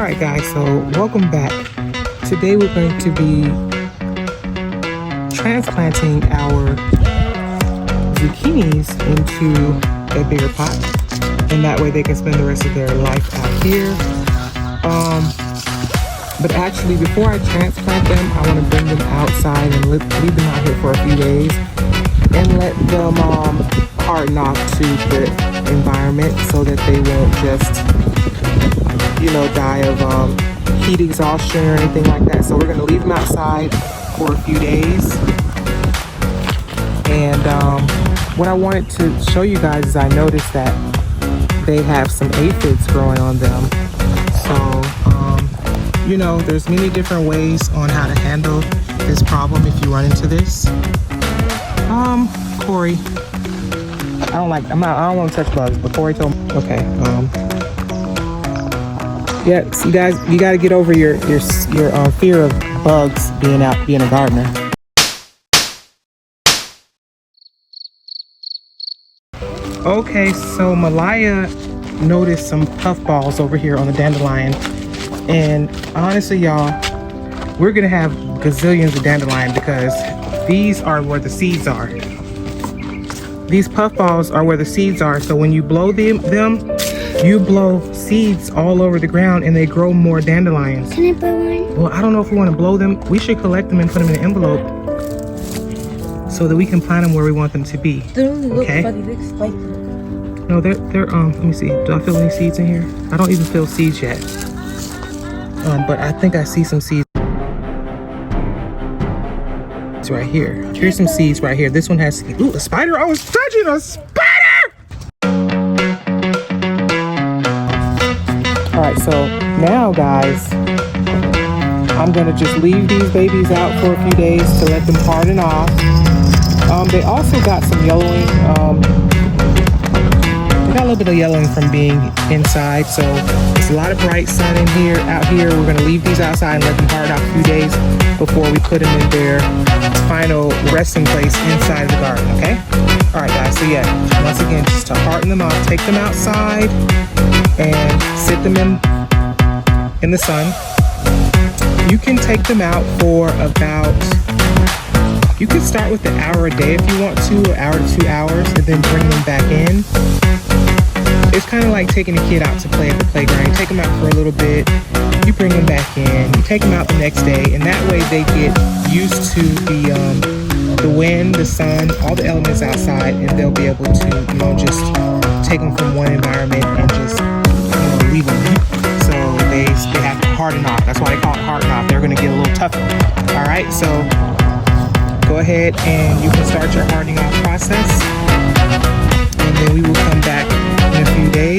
Alright guys, so welcome back. Today we're going to be transplanting our zucchinis into a bigger pot, and that way they can spend the rest of their life out here. But actually before I transplant them, I want to bring them outside and leave them out here for a few days and let them harden off to the environment so that they won't just die of heat exhaustion or anything like that. So we're going to leave them outside for a few days. And what I wanted to show you guys is I noticed that they have some aphids growing on them. So there's many different ways on how to handle this problem if you run into this. Corey, I don't want to touch bugs, but Corey told me, okay, yeah, so you guys, you got to get over your fear of bugs being a gardener. Okay, so Malaya noticed some puffballs over here on the dandelion, and honestly, y'all, we're gonna have gazillions of dandelion because these are where the seeds are. These puffballs are where the seeds are. So when you blow them, you blow seeds all over the ground and they grow more dandelions. Can I blow one? Well, I don't know if we want to blow them. We should collect them and put them in an envelope so that we can plant them where we want them to be. They don't look okay? funny, they look spiky. No, they're let me see. Do I feel any seeds in here? I don't even feel seeds yet. But I think I see some seeds right here. Here's some seeds right here. This one has seeds. Ooh, a spider! I was touching a spider! Alright, so now guys, I'm gonna just leave these babies out for a few days to let them harden off. They also got some yellowing. They got a little bit of yellowing from being inside, so there's a lot of bright sun in here. Out here, we're gonna leave these outside and let them harden off a few days before we put them in their final resting place inside of the garden, okay? All right, guys, so yeah, once again, just to harden them off, take them outside and sit them in the sun. You can take them out for you can start with an hour a day if you want to, an hour to 2 hours, and then bring them back in. It's kind of like taking a kid out to play at the playground. You take them out for a little bit, you bring them back in, you take them out the next day, and that way they get used to the wind, the sun, all the elements outside, and they'll be able to, just take them from one environment and just, leave them. So they have to harden off. That's why they call it harden off. They're going to get a little tougher. All right, so go ahead and you can start your hardening off process, and then we will come back in a few days